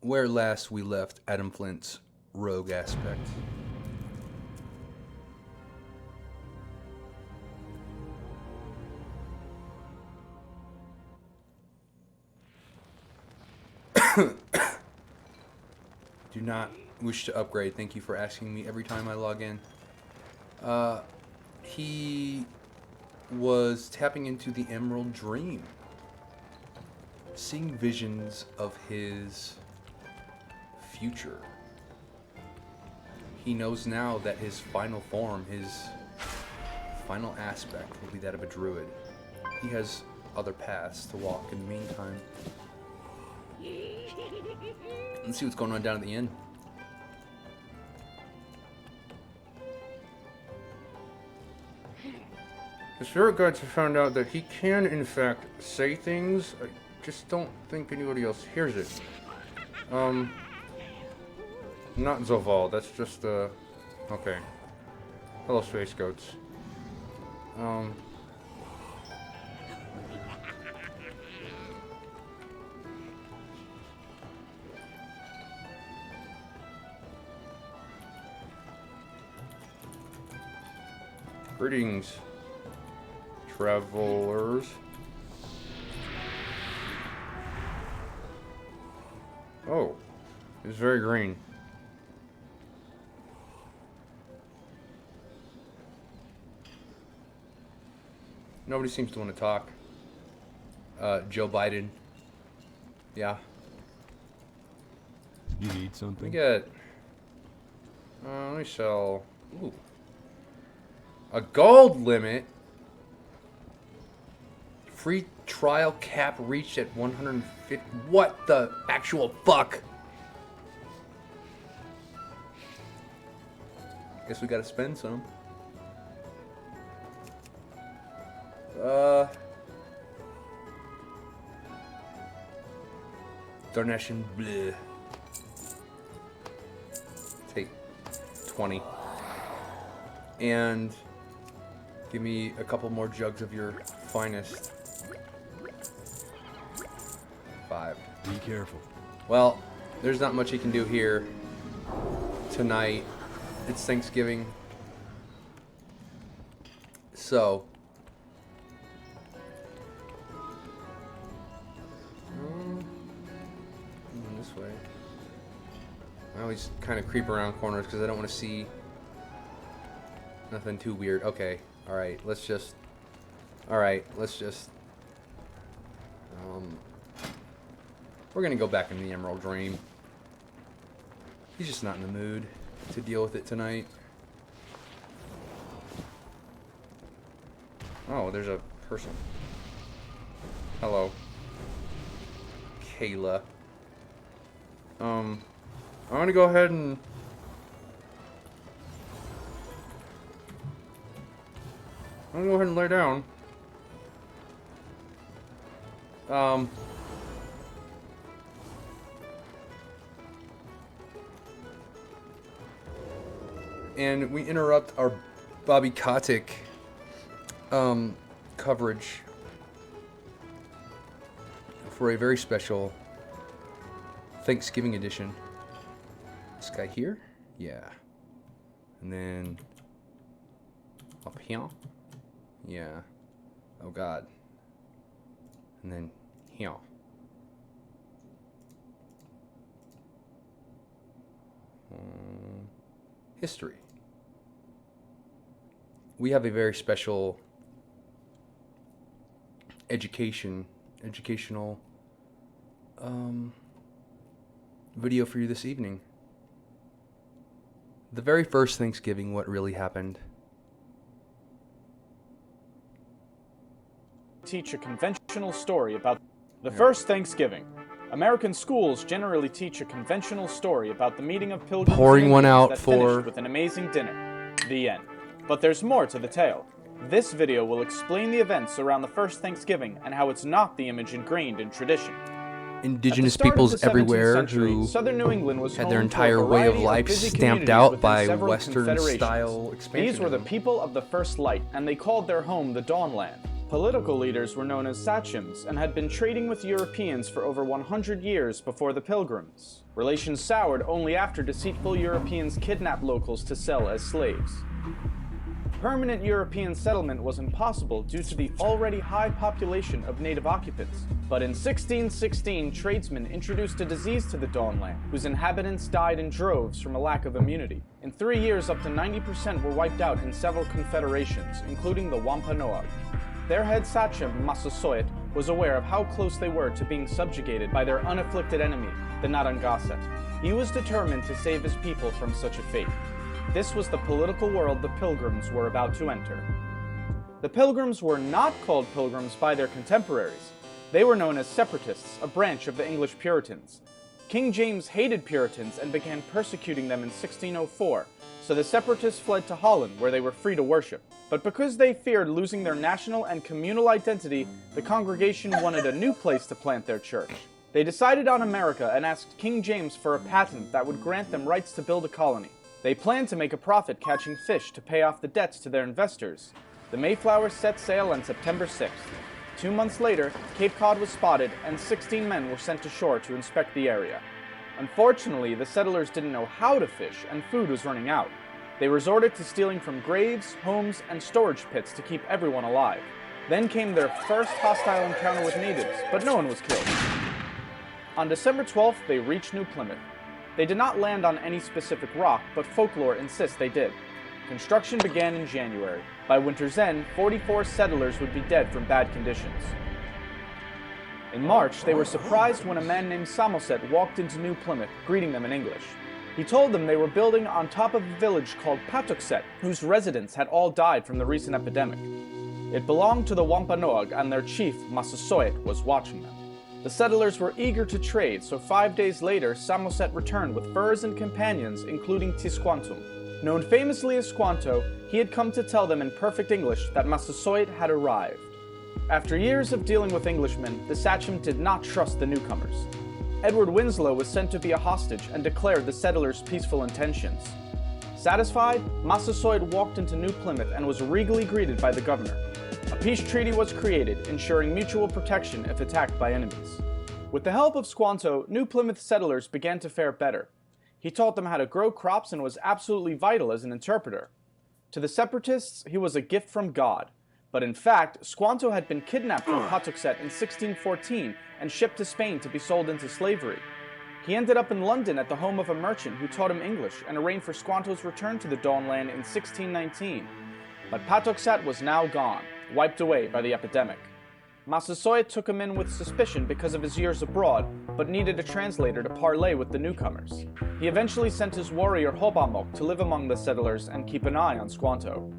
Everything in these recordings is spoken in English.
where last we left Adam Flynt's rogue aspect. Do not wish to upgrade. Thank you for asking me every time I log in. He was tapping into the Emerald Dream, seeing visions of his future. He knows now that his final form, his final aspect, will be that of a druid. He has other paths to walk in the meantime. Let's see what's going on down at the inn. The spirit guides have found out that he can, in fact, say things. I just don't think anybody else hears it. Not Zoval, that's just, okay. Hello, space goats. Greetings, travelers. Oh, it's very green. Nobody seems to want to talk. Joe Biden. Yeah. You need something? Let me get... let me sell... Ooh. A gold limit. Free trial cap reached at 150. What the actual fuck? Guess we gotta spend some. Donation bleh. Take 20. And give me a couple more jugs of your finest. 5. Be careful. Well, there's not much he can do here tonight. It's Thanksgiving. So. This way. I always kind of creep around corners because I don't want to see nothing too weird. Okay. Alright, let's just... Alright, let's just... We're gonna go back in the Emerald Dream. He's just not in the mood to deal with it tonight. Oh, there's a person. Hello. Kayla. I'm gonna go ahead and... I'm gonna go ahead and lay down. And we interrupt our Bobby Kotick coverage for a very special Thanksgiving edition. This guy here? Yeah. And then up here? Yeah. Oh god. And then here. History. We have a very special educational video for you this evening. The very first Thanksgiving, what really happened. Teach a conventional story about the first Thanksgiving. American schools generally teach a conventional story about the meeting of pilgrims Pouring and one Indians out that for- finished with an amazing dinner. The end. But there's more to the tale. This video will explain the events around the first Thanksgiving and how it's not the image ingrained in tradition. Indigenous At the start of peoples the 17th everywhere century, who Southern New England was had home their to a entire way of variety life busy stamped communities out within by several confederations. Western-style expansionism. These were the people of the first light, and they called their home the Dawnland. Political leaders were known as sachems and had been trading with Europeans for over 100 years before the Pilgrims. Relations soured only after deceitful Europeans kidnapped locals to sell as slaves. Permanent European settlement was impossible due to the already high population of native occupants. But in 1616, tradesmen introduced a disease to the Dawnland, whose inhabitants died in droves from a lack of immunity. In 3 years, up to 90% were wiped out in several confederations, including the Wampanoag. Their head sachem, Massasoit, was aware of how close they were to being subjugated by their unafflicted enemy, the Narragansett. He was determined to save his people from such a fate. This was the political world the Pilgrims were about to enter. The Pilgrims were not called Pilgrims by their contemporaries. They were known as Separatists, a branch of the English Puritans. King James hated Puritans and began persecuting them in 1604, so the Separatists fled to Holland, where they were free to worship. But because they feared losing their national and communal identity, the congregation wanted a new place to plant their church. They decided on America and asked King James for a patent that would grant them rights to build a colony. They planned to make a profit catching fish to pay off the debts to their investors. The Mayflower set sail on September 6th. 2 months later, Cape Cod was spotted and 16 men were sent to shore to inspect the area. Unfortunately, the settlers didn't know how to fish and food was running out. They resorted to stealing from graves, homes, and storage pits to keep everyone alive. Then came their first hostile encounter with natives, but no one was killed. On December 12th, they reached New Plymouth. They did not land on any specific rock, but folklore insists they did. Construction began in January. By winter's end, 44 settlers would be dead from bad conditions. In March, they were surprised when a man named Samoset walked into New Plymouth, greeting them in English. He told them they were building on top of a village called Patuxet, whose residents had all died from the recent epidemic. It belonged to the Wampanoag, and their chief, Massasoit, was watching them. The settlers were eager to trade, so 5 days later, Samoset returned with furs and companions, including Tisquantum. Known famously as Squanto, he had come to tell them in perfect English that Massasoit had arrived. After years of dealing with Englishmen, the sachem did not trust the newcomers. Edward Winslow was sent to be a hostage and declared the settlers' peaceful intentions. Satisfied, Massasoit walked into New Plymouth and was regally greeted by the governor. A peace treaty was created, ensuring mutual protection if attacked by enemies. With the help of Squanto, New Plymouth settlers began to fare better. He taught them how to grow crops and was absolutely vital as an interpreter. To the Separatists, he was a gift from God. But in fact, Squanto had been kidnapped from Patuxet in 1614 and shipped to Spain to be sold into slavery. He ended up in London at the home of a merchant who taught him English and arranged for Squanto's return to the Dawnland in 1619. But Patuxet was now gone, wiped away by the epidemic. Massasoit took him in with suspicion because of his years abroad, but needed a translator to parley with the newcomers. He eventually sent his warrior Hobamok to live among the settlers and keep an eye on Squanto.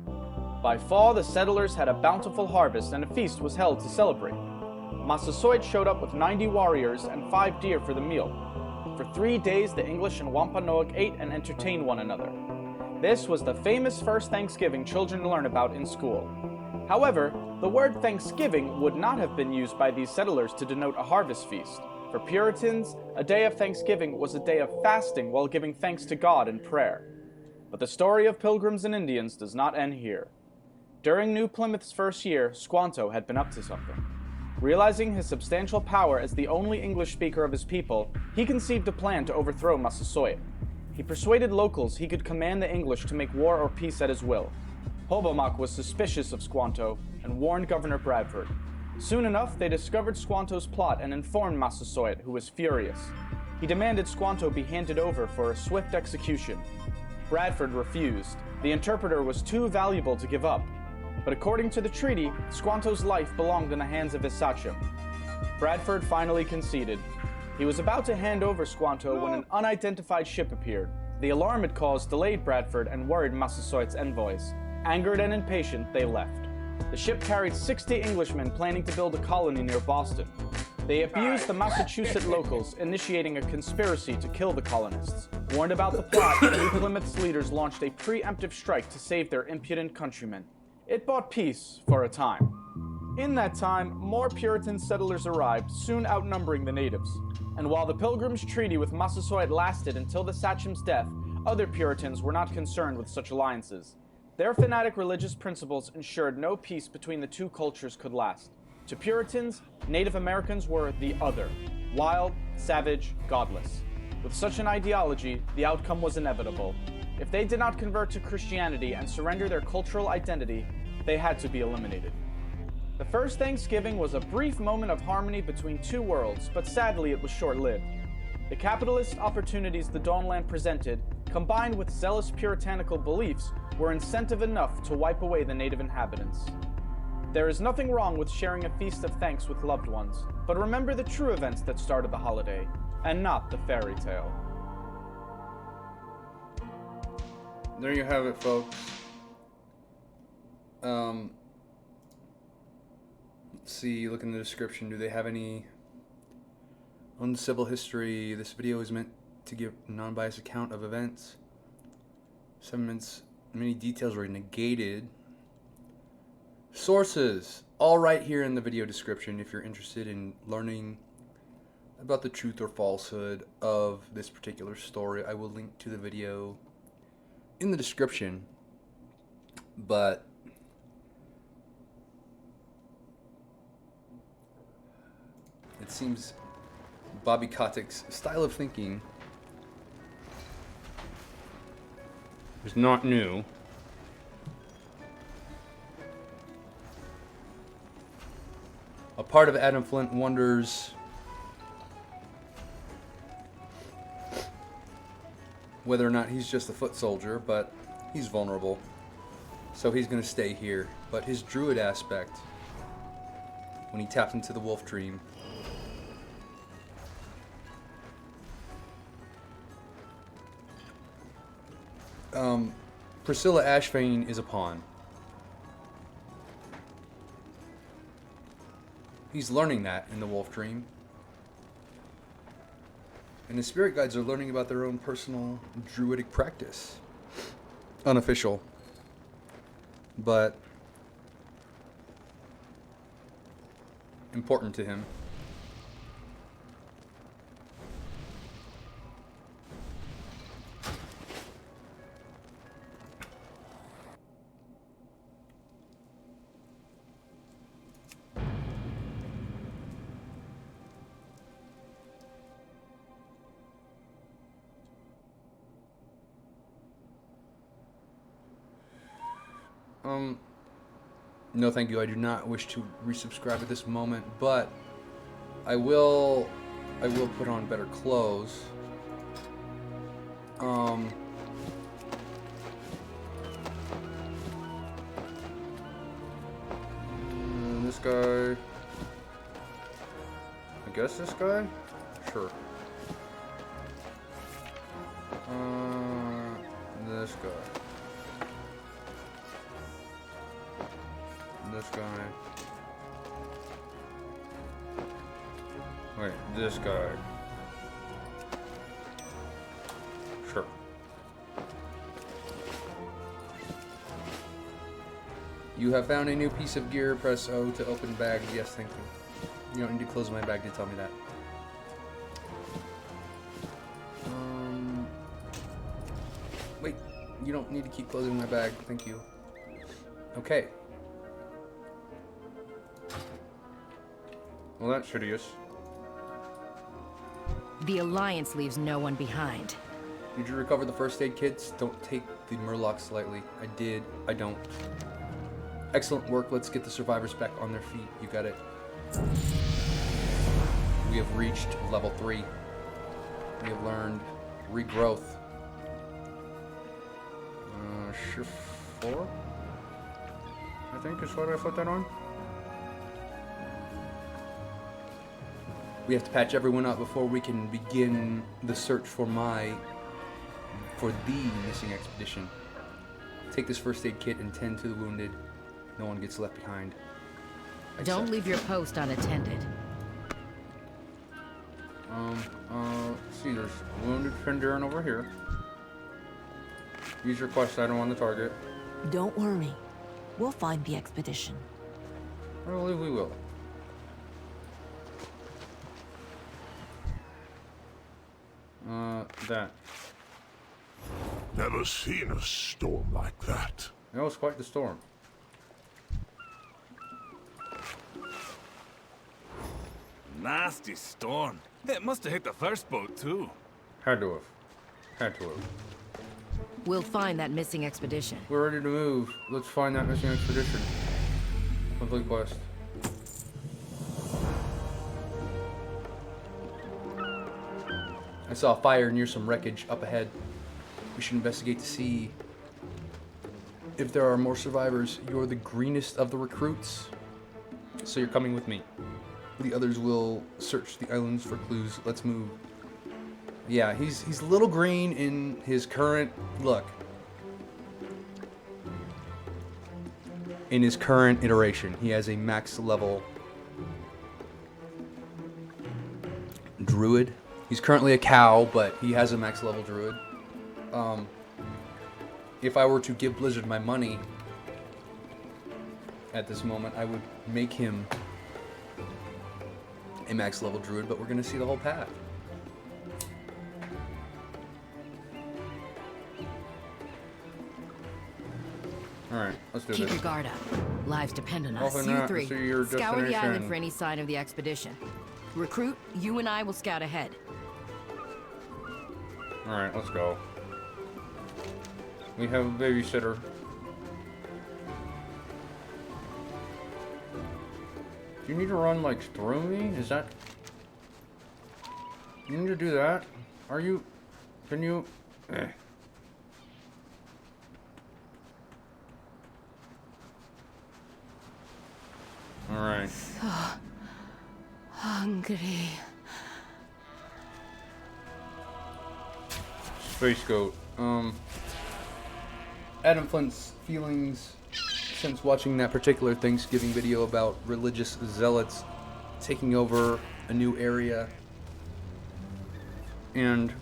By fall, the settlers had a bountiful harvest and a feast was held to celebrate. Massasoit showed up with 90 warriors and 5 deer for the meal. For 3 days, the English and Wampanoag ate and entertained one another. This was the famous first Thanksgiving children learn about in school. However, the word Thanksgiving would not have been used by these settlers to denote a harvest feast. For Puritans, a day of Thanksgiving was a day of fasting while giving thanks to God in prayer. But the story of Pilgrims and Indians does not end here. During New Plymouth's first year, Squanto had been up to something. Realizing his substantial power as the only English speaker of his people, he conceived a plan to overthrow Massasoit. He persuaded locals he could command the English to make war or peace at his will. Hobamok was suspicious of Squanto and warned Governor Bradford. Soon enough, they discovered Squanto's plot and informed Massasoit, who was furious. He demanded Squanto be handed over for a swift execution. Bradford refused. The interpreter was too valuable to give up. But according to the treaty, Squanto's life belonged in the hands of his sachem. Bradford finally conceded. He was about to hand over Squanto when an unidentified ship appeared. The alarm it caused delayed Bradford and worried Massasoit's envoys. Angered and impatient, they left. The ship carried 60 Englishmen planning to build a colony near Boston. They abused the Massachusetts locals, initiating a conspiracy to kill the colonists. Warned about the plot, New Plymouth's leaders launched a preemptive strike to save their impudent countrymen. It bought peace for a time. In that time, more Puritan settlers arrived, soon outnumbering the natives. And while the Pilgrims' treaty with Massasoit lasted until the sachem's death, other Puritans were not concerned with such alliances. Their fanatic religious principles ensured no peace between the two cultures could last. To Puritans, Native Americans were the other, wild, savage, godless. With such an ideology, the outcome was inevitable. If they did not convert to Christianity and surrender their cultural identity, they had to be eliminated. The first Thanksgiving was a brief moment of harmony between two worlds, but sadly it was short-lived. The capitalist opportunities the Dawnland presented, combined with zealous puritanical beliefs, were incentive enough to wipe away the native inhabitants. There is nothing wrong with sharing a feast of thanks with loved ones, but remember the true events that started the holiday, and not the fairy tale. There you have it, folks. Let's see, look in the description. Do they have any uncivil history? This video is meant to give a non-biased account of events. Many details were negated. Sources, all right here in the video description if you're interested in learning about the truth or falsehood of this particular story. I will link to the video in the description, but it seems Bobby Kotick's style of thinking is not new. A part of Adam Flynt wonders whether or not he's just a foot soldier, but he's vulnerable, so he's going to stay here. But his druid aspect, when he tapped into the wolf dream, Priscilla Ashvane is a pawn. He's learning that in the wolf dream. And the spirit guides are learning about their own personal druidic practice. Unofficial. But important to him. No thank you, I do not wish to resubscribe at this moment, but I will put on better clothes. This guy, I guess this guy? Sure. This guy. This guy. Wait, this guy. Sure. You have found a new piece of gear. Press O to open bag. Yes, thank you. You don't need to close my bag to tell me that. Wait, you don't need to keep closing my bag. Thank you. Okay. Well, that's hideous. The Alliance leaves no one behind. Did you recover the first aid kits? Don't take the murlocs lightly. I did. I don't. Excellent work. Let's get the survivors back on their feet. You got it. We have reached level 3. We have learned regrowth. Shift 4? I think is what I put that on. We have to patch everyone up before we can begin the search for the missing expedition. Take this first aid kit and tend to the wounded. No one gets left behind. Don't leave your post unattended. See, there's wounded Fenderin over here. Use your quest item on the target. Don't worry. We'll find the expedition. I believe we will. That. Never seen a storm like that. That was quite the storm. Nasty storm. It must have hit the first boat, too. Had to have. Had to have. We'll find that missing expedition. We're ready to move. Let's find that missing expedition. Complete quest. I saw a fire near some wreckage up ahead. We should investigate to see if there are more survivors. You're the greenest of the recruits, so you're coming with me. The others will search the islands for clues. Let's move. Yeah, he's a little green in his current look. In his current iteration, he has a max level druid. He's currently a cow, but he has a max level druid. If I were to give Blizzard my money at this moment, I would make him a max level druid, but we're going to see the whole path. Alright, let's do Keep this. your guard up. Lives depend on us. Hopefully You not. three, See your scour the destination. island for any sign of the expedition. Recruit, you and I will scout ahead. Alright, let's go. We have a babysitter. Do you need to run, like, through me? Is that... You need to do that? Are you... Can you... Alright. Hungry. Space Goat. Adam Flynt's feelings since watching that particular Thanksgiving video about religious zealots taking over a new area and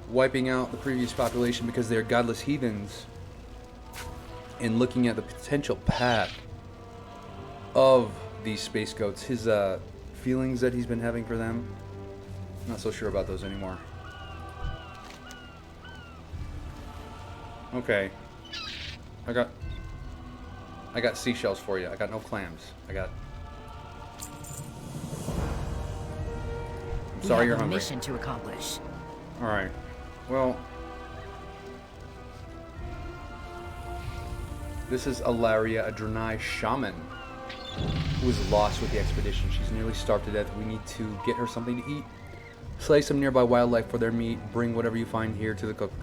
wiping out the previous population because they're godless heathens, and looking at the potential path of these space goats, his feelings that he's been having for them, not so sure about those anymore. Okay. I got seashells for you. I got no clams. I'm sorry you're we have a hungry. mission to accomplish. Alright. Well, this is Ilaria, a Draenei shaman who is lost with the expedition. She's nearly starved to death. We need to get her something to eat. Slay some nearby wildlife for their meat. Bring whatever you find here to the cook.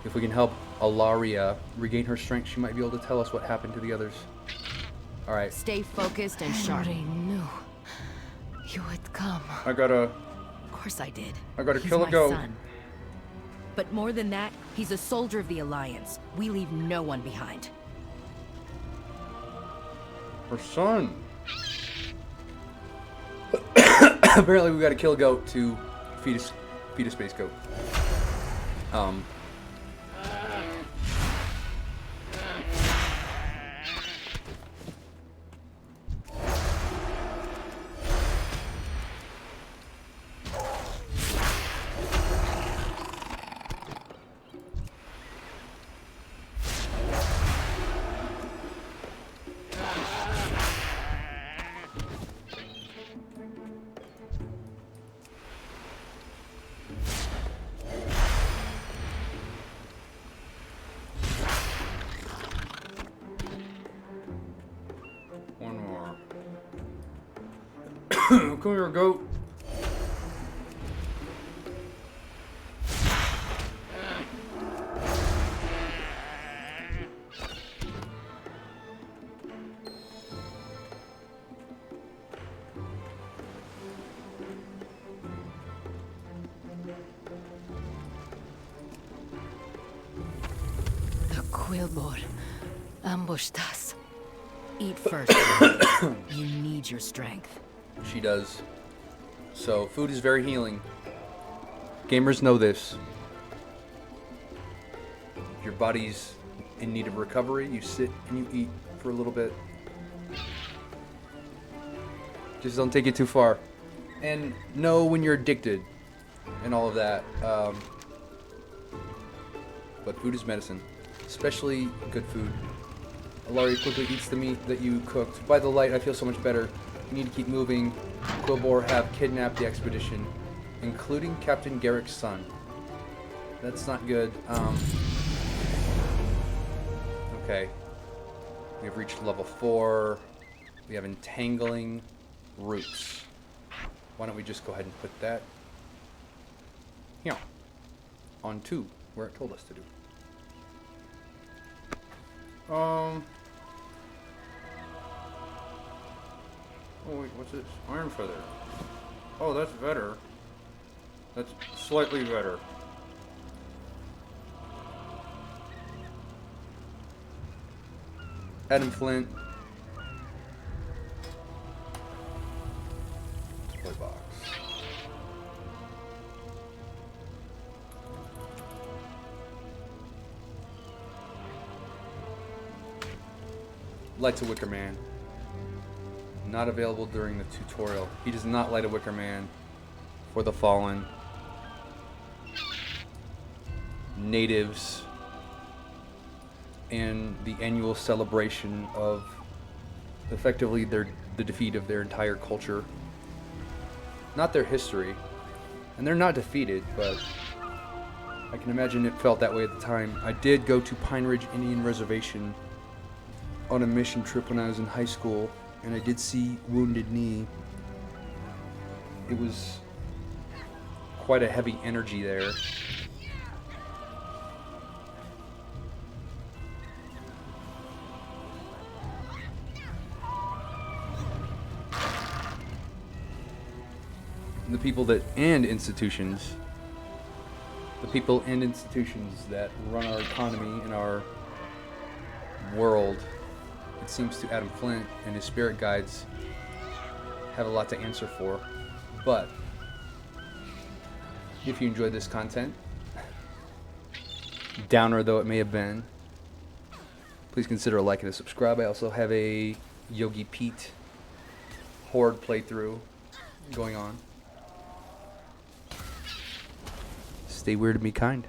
If we can help Ilaria regain her strength, she might be able to tell us what happened to the others. Alright. Stay focused and sharp. I knew you would come. I gotta Of course I did. kill He's a my goat. son. But more than that, he's a soldier of the Alliance. We leave no one behind. Her son. Apparently we gotta kill a goat to feed a space goat. One more. Come here, goat. The Quillbor ambushed us. Eat first. You need your strength. She does. So, food is very healing. Gamers know this. If your body's in need of recovery, you sit and you eat for a little bit. Just don't take it too far. And know when you're addicted and all of that. but food is medicine, especially good food. Alaria quickly eats the meat that you cooked. By the light, I feel so much better. You need to keep moving. Quilboar have kidnapped the expedition, including Captain Garrick's son. That's not good. Okay. We have reached level 4. We have entangling roots. Why don't we just go ahead and put that here on 2, where it told us to do. Oh wait, what's this? Iron feather. Oh, that's better. That's slightly better. Adam Flynt. Toy box. Lights a Wicker Man. Not available during the tutorial. He does not light a Wicker Man for the Fallen. Natives. And the annual celebration of effectively the defeat of their entire culture. Not their history. And they're not defeated, but I can imagine it felt that way at the time. I did go to Pine Ridge Indian Reservation on a mission trip when I was in high school, and I did see Wounded Knee. It was quite a heavy energy there. The people that and institutions that run our economy and our world, it seems to Adam Flynt and his spirit guides have a lot to answer for. But if you enjoyed this content, downer though it may have been, please consider a like and a subscribe. I also have a Yogi Pete Horde playthrough going on. Stay weird and be kind.